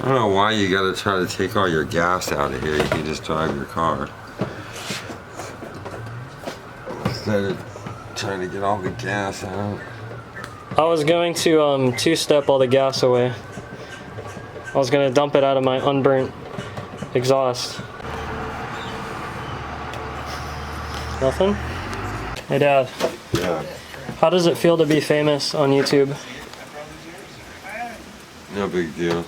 don't know why you gotta try to take all your gas out of here. You can just drive your car. Instead of trying to get all the gas out. I was going to two-step all the gas away. I was gonna dump it out of my unburnt exhaust. Nothing? Hey Dad. Yeah. How does it feel to be famous on YouTube? No big deal.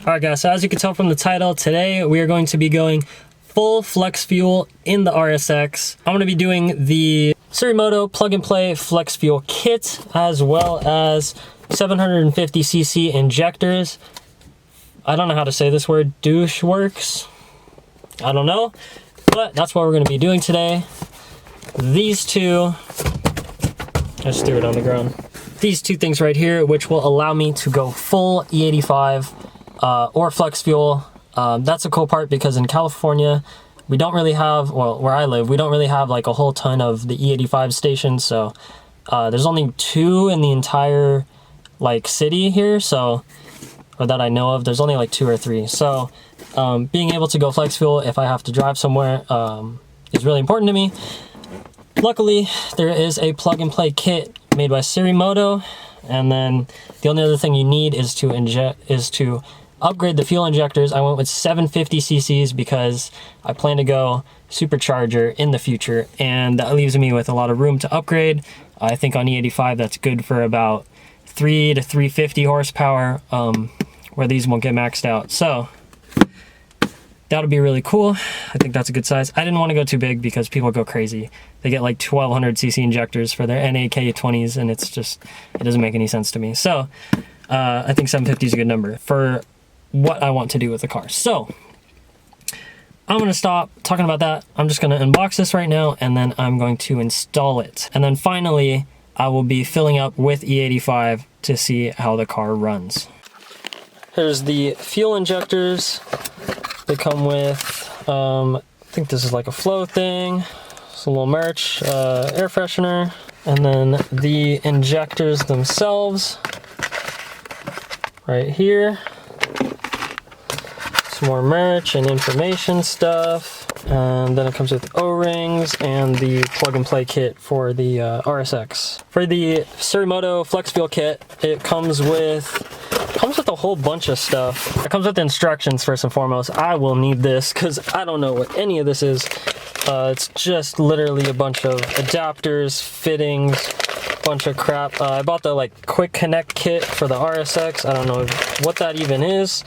Alright guys, so as you can tell from the title, today we are going to be going full flex fuel in the RSX. I'm going to be doing the Sirimoto plug and play flex fuel kit, as well as 750cc injectors. I don't know how to say this word, douche works. I don't know, but that's what we're going to be doing today. These two, I just threw it on the ground. These two things right here, which will allow me to go full E85 or flex fuel. That's a cool part because in California, we don't really have, well, where I live, we don't really have like a whole ton of the E85 stations. So there's only 2 in the entire like city here. So, or that I know of, there's only like 2 or 3. So being able to go flex fuel if I have to drive somewhere is really important to me. Luckily, there is a plug and play kit made by Sirimoto, and then the only other thing you need is to upgrade the fuel injectors. I went with 750 cc's because I plan to go supercharger in the future, and that leaves me with a lot of room to upgrade. I think on E85 that's good for about 3 to 350 horsepower, where these won't get maxed out. So that'll be really cool. I think that's a good size. I didn't want to go too big because people go crazy. They get like 1200 cc injectors for their NAK20s, and it's just, it doesn't make any sense to me. So I think 750 is a good number for what I want to do with the car. So I'm going to stop talking about that. I'm just going to unbox this right now, and then I'm going to install it. And then finally, I will be filling up with E85 to see how the car runs. Here's the fuel injectors. They come with, I think this is like a flow thing. It's a little merch, air freshener, and then the injectors themselves right here. Some more merch and information stuff. And then it comes with O-rings and the plug and play kit for the RSX. For the Sirimoto flex fuel kit, it comes with a whole bunch of stuff. It comes with instructions first and foremost. I will need this because I don't know what any of this is. It's just literally a bunch of adapters, fittings, bunch of crap. I bought the like quick connect kit for the RSX. I don't know what that even is.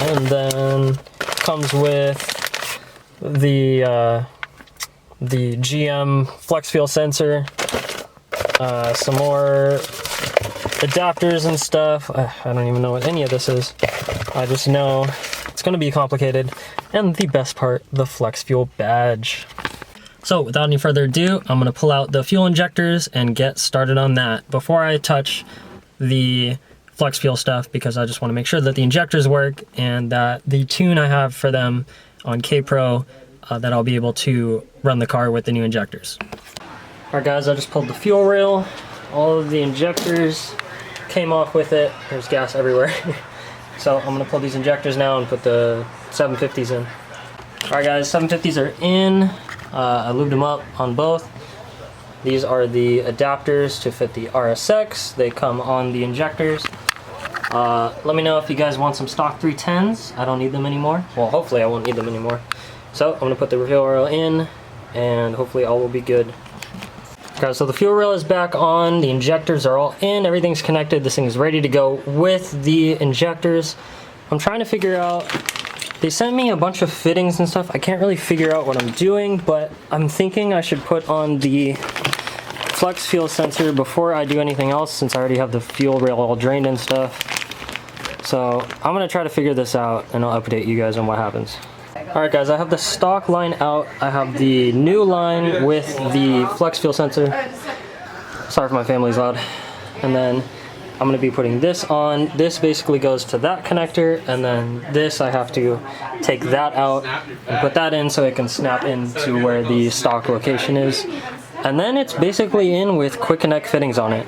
And then comes with the GM flex fuel sensor, some more adapters and stuff. I don't even know what any of this is. I just know it's going to be complicated. And the best part, the flex fuel badge. So without any further ado, I'm going to pull out the fuel injectors and get started on that before I touch the flex fuel stuff, because I just want to make sure that the injectors work and that the tune I have for them on K-Pro, that I'll be able to run the car with the new injectors. Alright guys, I just pulled the fuel rail. All of the injectors came off with it. There's gas everywhere. So I'm going to pull these injectors now and put the 750s in. Alright guys, 750s are in. I lubed them up on both. These are the adapters to fit the RSX. They come on the injectors. Let me know if you guys want some stock 310s. I don't need them anymore. Well, hopefully I won't need them anymore. So I'm going to put the fuel rail in, and hopefully all will be good. Okay, so the fuel rail is back on, the injectors are all in, everything's connected, this thing is ready to go with the injectors. I'm trying to figure out, they sent me a bunch of fittings and stuff. I can't really figure out what I'm doing, but I'm thinking I should put on the flex fuel sensor before I do anything else, since I already have the fuel rail all drained and stuff. So I'm gonna try to figure this out, and I'll update you guys on what happens. Alright guys, I have the stock line out. I have the new line with the flex fuel sensor. Sorry if my family's loud. And then I'm going to be putting this on. This basically goes to that connector, and then this I have to take that out and put that in so it can snap into where the stock location is. And then it's basically in with quick connect fittings on it.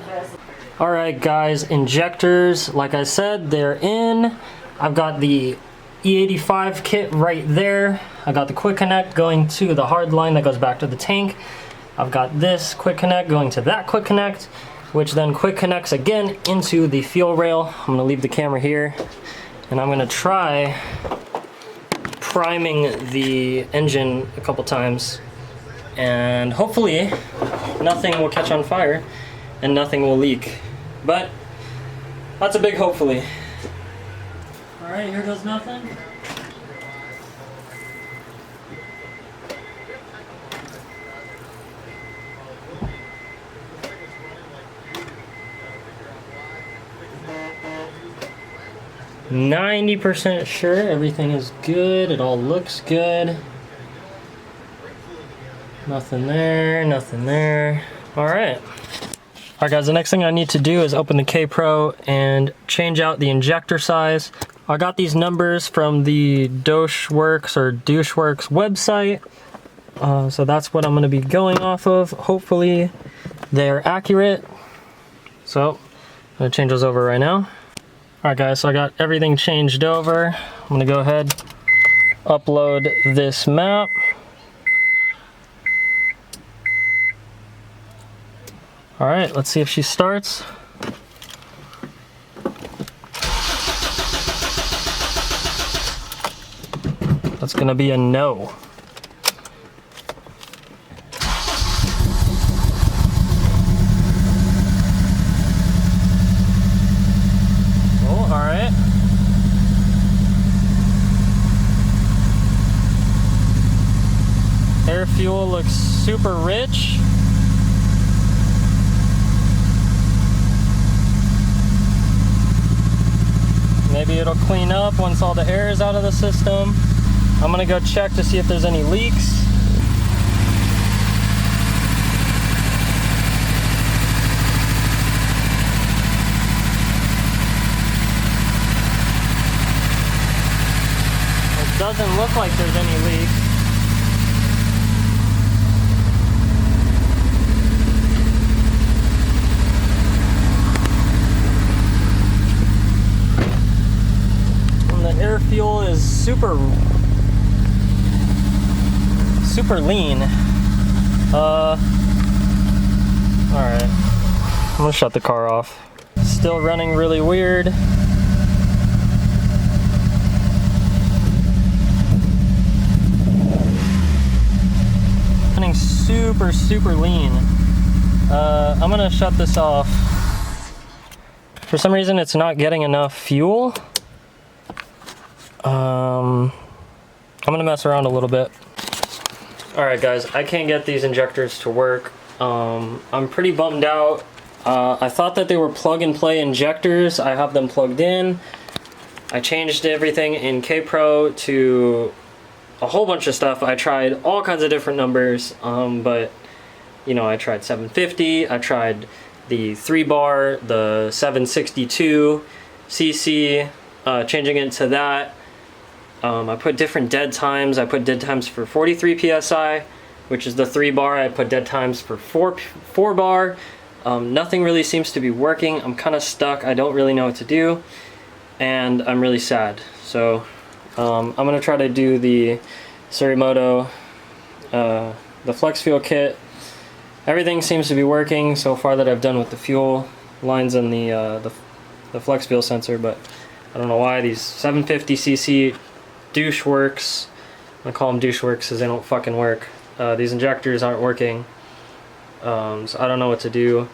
Alright guys, injectors, like I said, they're in. I've got the E85 kit right there. I got the quick connect going to the hard line that goes back to the tank. I've got this quick connect going to that quick connect, which then quick connects again into the fuel rail. I'm gonna leave the camera here, and I'm gonna try priming the engine a couple times, and hopefully nothing will catch on fire and nothing will leak. But that's a big hopefully. All right, here goes nothing. %90 sure everything is good. It all looks good. Nothing there, nothing there. All right. All right, guys, the next thing I need to do is open the K-Pro and change out the injector size. I got these numbers from the Doucheworks website. So that's what I'm gonna be going off of. Hopefully they're accurate. So I'm gonna change those over right now. All right, guys, so I got everything changed over. I'm gonna go ahead, upload this map. All right, let's see if she starts. That's gonna be a no. Oh, all right. Air fuel looks super rich. Maybe it'll clean up once all the air is out of the system. I'm gonna go check to see if there's any leaks. It doesn't look like there's any leaks. Air fuel is super lean. Alright. I'm gonna shut the car off. Still running really weird. Running super lean. I'm gonna shut this off. For some reason it's not getting enough fuel. I'm gonna mess around a little bit. Alright guys, I can't get these injectors to work. I'm pretty bummed out. I thought that they were plug and play injectors. I have them plugged in. I changed everything in K-Pro to a whole bunch of stuff. I tried all kinds of different numbers, but you know, I tried 750, I tried the 3-bar, the 762 cc, changing it to that. I put different dead times. I put dead times for 43 psi, which is the 3-bar. I put dead times for 4 bar. Nothing really seems to be working. I'm kind of stuck. I don't really know what to do, and I'm really sad. So I'm gonna try to do the Sirimoto, the flex fuel kit. Everything seems to be working so far that I've done with the fuel lines and the flex fuel sensor, but I don't know why these 750cc Doucheworks, I'm gonna call them Doucheworks because they don't fucking work. These injectors aren't working, so I don't know what to do.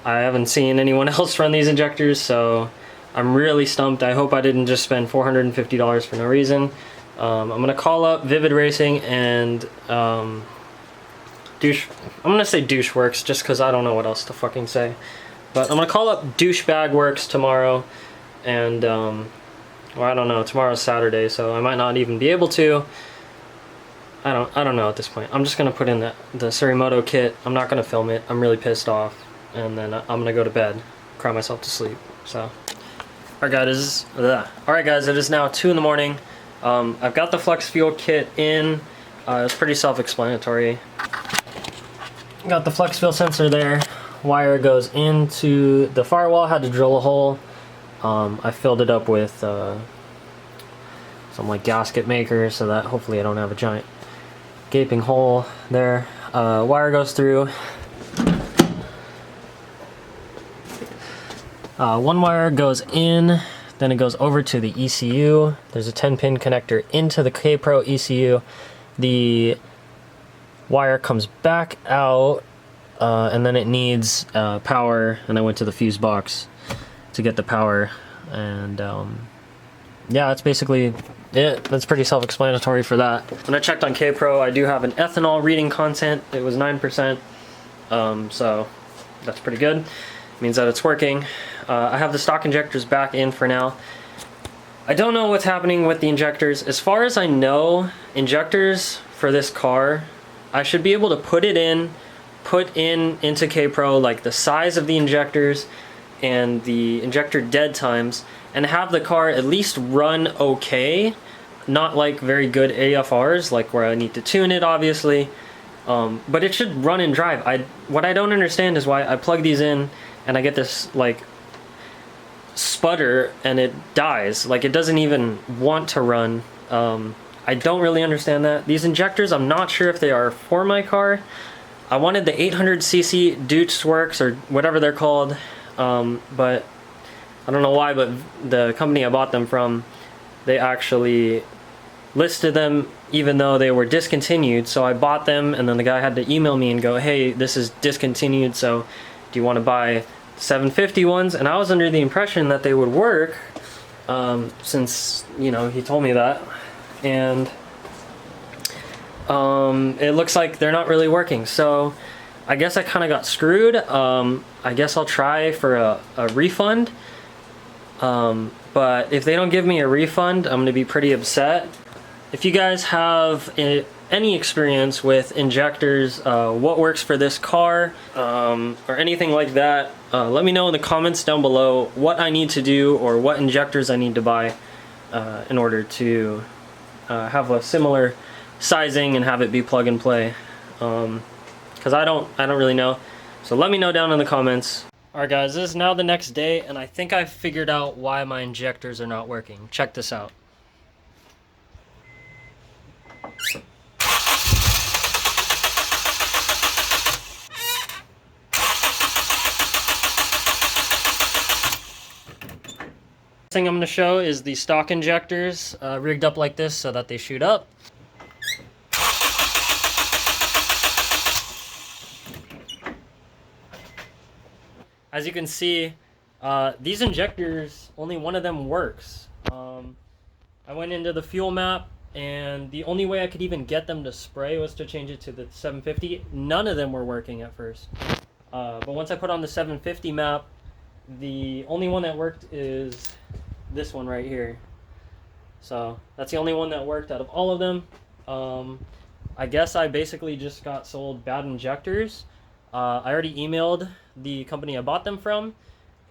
I haven't seen anyone else run these injectors, so I'm really stumped. I hope I didn't just spend $450 for no reason. I'm gonna call up Vivid Racing and I'm gonna say Doucheworks just because I don't know what else to fucking say. But I'm gonna call up Douchebag Works tomorrow, and well, I don't know. Tomorrow's Saturday, so I might not even be able to. I don't know at this point. I'm just gonna put in the Sirimoto kit. I'm not gonna film it. I'm really pissed off, and then I'm gonna go to bed, cry myself to sleep. So, all right, guys. It is now 2 in the morning. I've got the flex fuel kit in. It's pretty self-explanatory. Got the flex fuel sensor there. Wire goes into the firewall. Had to drill a hole. I filled it up with some like gasket makers so that hopefully I don't have a giant gaping hole there. Wire goes through. One wire goes in, then it goes over to the ECU. There's a 10-pin connector into the K-Pro ECU. The wire comes back out, and then it needs power, and I went to the fuse box to get the power. And yeah, that's basically it. That's pretty self-explanatory for that. When I checked on K-Pro, I do have an ethanol reading content. It was 9%, so that's pretty good. It means that it's working. I have the stock injectors back in for now. I don't know what's happening with the injectors. As far as I know, injectors for this car, I should be able to put into K-Pro like the size of the injectors and the injector dead times, and have the car at least run okay. Not like very good AFRs, like where I need to tune it, obviously. But it should run and drive. What I don't understand is why I plug these in and I get this like sputter and it dies. Like it doesn't even want to run. I don't really understand that. These injectors, I'm not sure if they are for my car. I wanted the 800cc Deutz Works or whatever they're called, but I don't know why, but the company I bought them from, they actually listed them even though they were discontinued. So I bought them, and then the guy had to email me and go, hey, this is discontinued, so do you want to buy 750 ones? And I was under the impression that they would work, since, you know, he told me that. And it looks like they're not really working. So I guess I kind of got screwed. I guess I'll try for a refund. But if they don't give me a refund, I'm going to be pretty upset. If you guys have any experience with injectors, what works for this car, or anything like that, let me know in the comments down below what I need to do or what injectors I need to buy in order to have a similar sizing and have it be plug and play. Because I don't really know. So let me know down in the comments. Alright guys, this is now the next day, and I think I've figured out why my injectors are not working. Check this out. Thing I'm going to show is the stock injectors rigged up like this so that they shoot up. As you can see, these injectors, only one of them works. I went into the fuel map, and the only way I could even get them to spray was to change it to the 750. None of them were working at first. But once I put on the 750 map, the only one that worked is this one right here. So that's the only one that worked out of all of them. I guess I basically just got sold bad injectors. I already emailed the company I bought them from,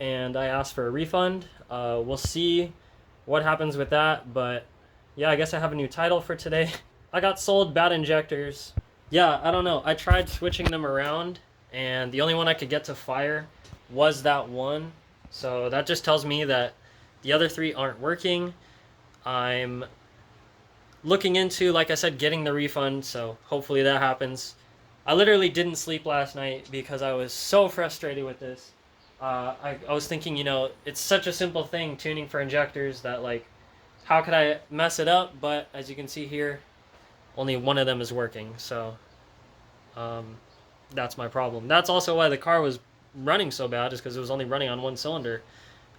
and I asked for a refund. We'll see what happens with that, but yeah, I guess I have a new title for today. I got sold bad injectors. Yeah, I don't know. I tried switching them around, and the only one I could get to fire was that one. So that just tells me that the other three aren't working. I'm looking into, like I said, getting the refund, so hopefully that happens. I literally didn't sleep last night because I was so frustrated with this. I was thinking, you know, it's such a simple thing, tuning for injectors, that like, how could I mess it up? But as you can see here, only one of them is working, so that's my problem. That's also why the car was running so bad, is because it was only running on one cylinder.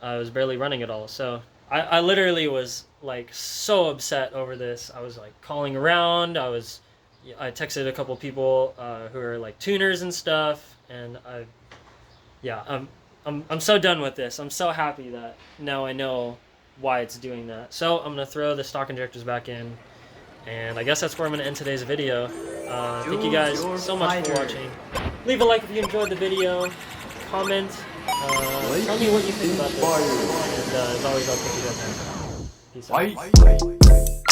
I was barely running at all. So I literally was like so upset over this. I was like calling around. I texted a couple people who are like tuners and stuff, and I'm so done with this. I'm so happy that now I know why it's doing that. So I'm gonna throw the stock injectors back in, and I guess that's where I'm gonna end today's video. Thank you guys so much for watching. Leave a like if you enjoyed the video. Comment. Tell me what you think about this. And as always, I'll catch you guys next time. Peace out.